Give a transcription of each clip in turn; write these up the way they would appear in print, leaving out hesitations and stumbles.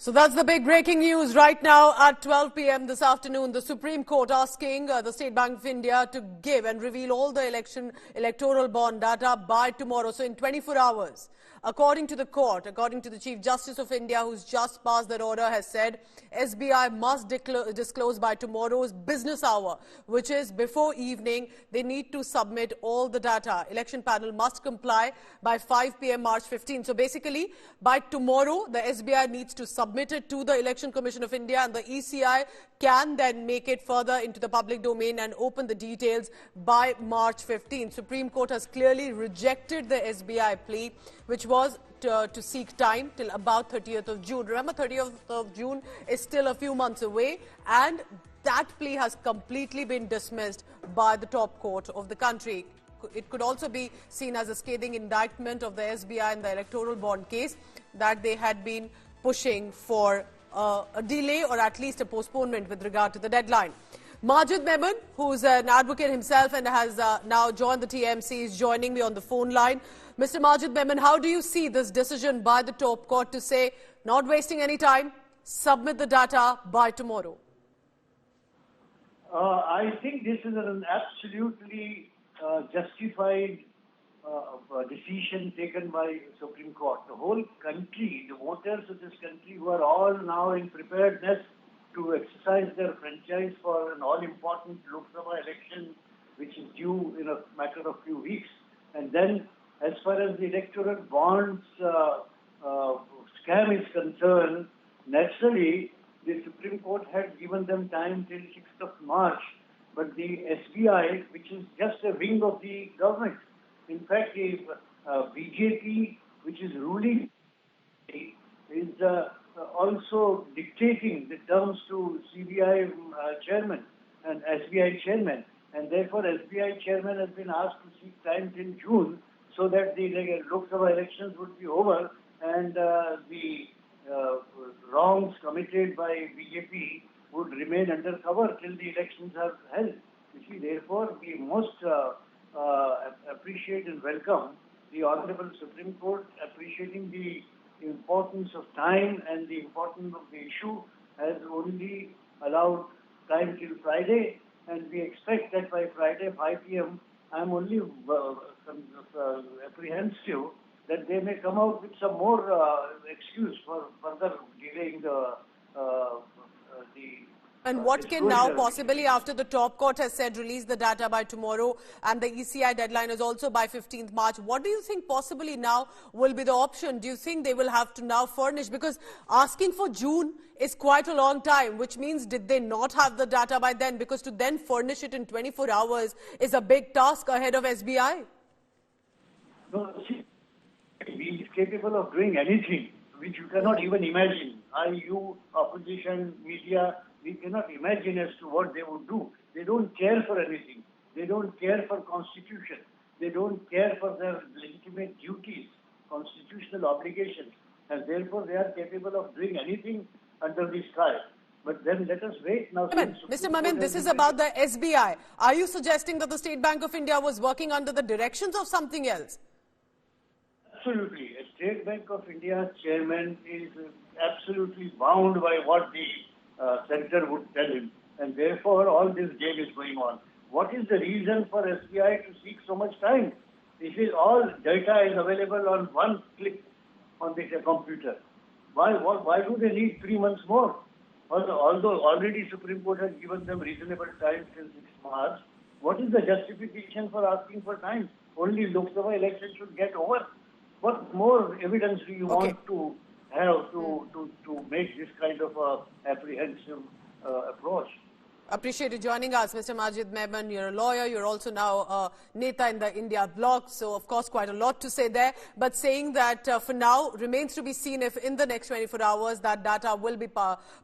So that's the big breaking news right now at 12 p.m. this afternoon. The Supreme Court asking the State Bank of India to give and reveal all the electoral bond data by tomorrow. So in 24 hours. According to the court, according to the Chief Justice of India, who's just passed that order, has said SBI must disclose by tomorrow's business hour, which is before evening. They need to submit all the data. Election panel must comply by 5 p.m. March 15. So basically, by tomorrow, the SBI needs to submit it to the Election Commission of India, and the ECI can then make it further into the public domain and open the details by March 15. Supreme Court has clearly rejected the SBI plea, which was to seek time till about 30th of June. Remember, 30th of June is still a few months away, and that plea has completely been dismissed by the top court of the country. It could also be seen as a scathing indictment of the SBI in the electoral bond case that they had been pushing for a delay or at least a postponement with regard to the deadline. Majid Memon, who's an advocate himself and has now joined the TMC, is joining me on the phone line. Mr. Majid Memon, how do you see this decision by the top court to say, not wasting any time, submit the data by tomorrow? I think this is an absolutely justified decision taken by Supreme Court. The whole country, the voters of this country, who are all now in preparedness to exercise their franchise for an all-important Lok Sabha election, which is due in a matter of few weeks. And then, as far as the electoral bonds scam is concerned, naturally, the Supreme Court had given them time till 6th of March. But the SBI, which is just a wing of the government, in fact, the BJP, which is ruling, is also dictating the terms to CBI chairman and SBI chairman. And therefore, SBI chairman has been asked to seek time till June so that the Lok Sabha elections would be over and the wrongs committed by BJP would remain under cover till the elections are held. You see, therefore, we most appreciate and welcome the Honorable Supreme Court appreciating the importance of time and the importance of the issue, has only allowed time till Friday, and we expect that by Friday 5 p.m. I'm only apprehensive that they may come out with some more excuse for further delaying the and what can now possibly, after the top court has said release the data by tomorrow and the ECI deadline is also by 15th March, what do you think possibly now will be the option? Do you think they will have to now furnish? Because asking for June is quite a long time, which means did they not have the data by then? Because to then furnish it in 24 hours is a big task ahead of SBI. No, see, he is capable of doing anything which you cannot even imagine. You, opposition, media, we cannot imagine as to what they would do. They don't care for anything. They don't care for constitution. They don't care for their legitimate duties, constitutional obligations. And therefore, they are capable of doing anything under the sky. But then let us wait now. Mr. Memon, this is about the SBI. Are you suggesting that the State Bank of India was working under the directions of something else? Absolutely. A State Bank of India chairman is absolutely bound by what the center would tell him, and therefore all this game is going on. What is the reason for SBI to seek so much time? This is all data is available on one click on the computer. Why do they need 3 months more? Although already Supreme Court has given them reasonable time till 6th March, what is the justification for asking for time? Only Lok Sabha election should get over. What more evidence do you want to have to make this kind of apprehensive approach? Appreciate you joining us, Mr. Majid Memon. You're a lawyer. You're also now a Neta in the India bloc. So, of course, quite a lot to say there. But saying that for now, remains to be seen if in the next 24 hours that data will be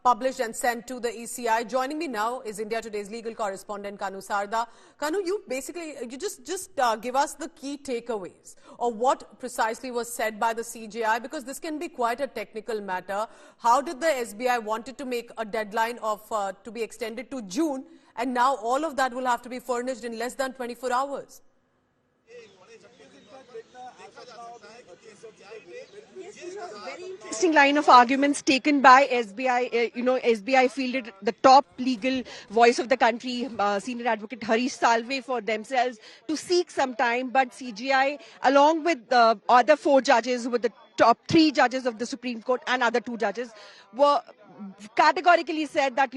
published and sent to the ECI. Joining me now is India Today's legal correspondent, Kanu Sarda. Kanu, you just give us the key takeaways of what precisely was said by the CJI, because this can be quite a technical matter. How did the SBI wanted to make a deadline of to be extended to June, and now all of that will have to be furnished in less than 24 hours? Very interesting line of arguments taken by SBI. SBI fielded the top legal voice of the country, senior advocate Harish Salve, for themselves to seek some time. But CGI, along with the other four judges, with the top three judges of the Supreme Court and other two judges, were categorically said that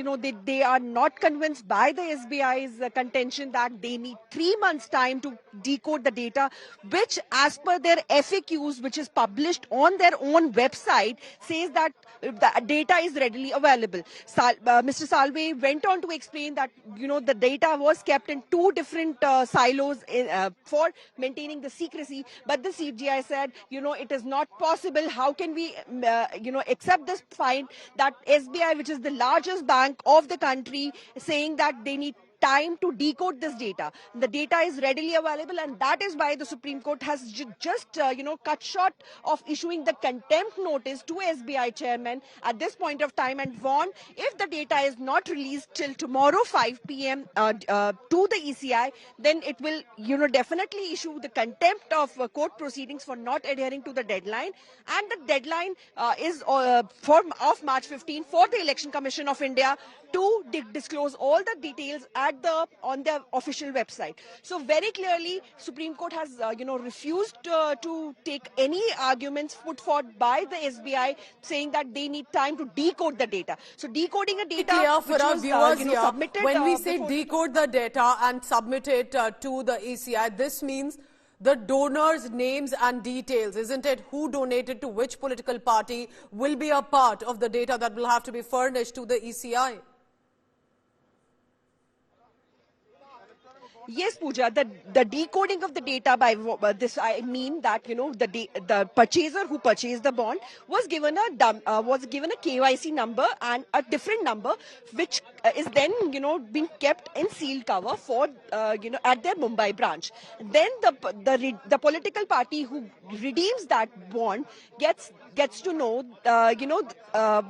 they are not convinced by the SBI's contention that they need 3 months time to decode the data, which as per their FAQs, which is published on their own website, says that the data is readily available. Mr. Salve went on to explain that the data was kept in two different silos for maintaining the secrecy, but the CGI said it is not possible. How can we accept this fine that SBI, which is the largest bank of the country, saying that they need time to decode this data. The data is readily available, and that is why the Supreme Court has just cut short of issuing the contempt notice to SBI chairman at this point of time, and warned if the data is not released till tomorrow 5 p.m. To the ECI, then it will definitely issue the contempt of court proceedings for not adhering to the deadline. And the deadline is of March 15 for the Election Commission of India to disclose all the details on their official website. So very clearly, Supreme Court has refused to take any arguments put forward by the SBI, saying that they need time to decode the data. So decoding a data Clear for which our was viewers here, submitted when we say before decode the data and submit it to the ECI, this means the donors' names and details, isn't it? Who donated to which political party will be a part of the data that will have to be furnished to the ECI. Yes, Pooja, the decoding of the data by this, I mean that the purchaser who purchased the bond was given a KYC number and a different number, which is then being kept in sealed cover for at their Mumbai branch. Then the political party who redeems that bond gets to know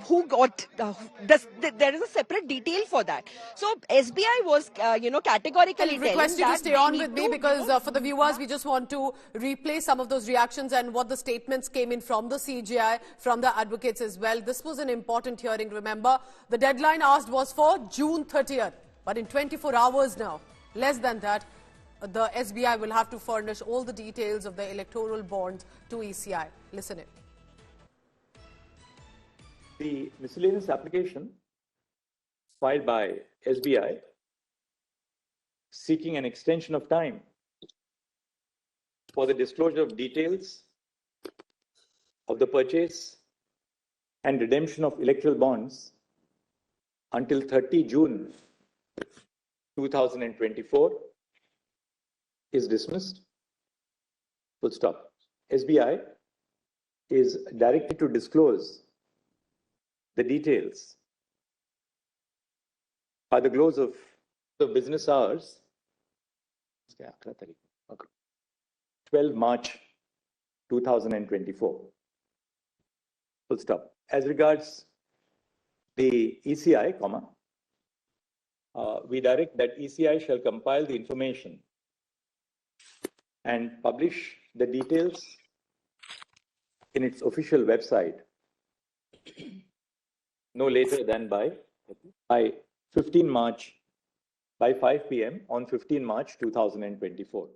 who got there is a separate detail for that. So SBI was categorically I'll request you to that stay they on need with me to, because for the viewers, we just want to replay some of those reactions and what the statements came in from the CGI, from the advocates as well. This was an important hearing, remember. The deadline asked was for June 30th, but in 24 hours now, less than that, the SBI will have to furnish all the details of the electoral bonds to ECI. Listen in. The miscellaneous application filed by SBI seeking an extension of time for the disclosure of details of the purchase and redemption of electoral bonds until 30 June 2024 is dismissed. Full stop. SBI is directed to disclose the details by the close of the business hours, 12 March 2024. Full stop. As regards the ECI, we direct that ECI shall compile the information and publish the details in its official website no later than by 15 March, by 5 p.m. on 15 March 2024.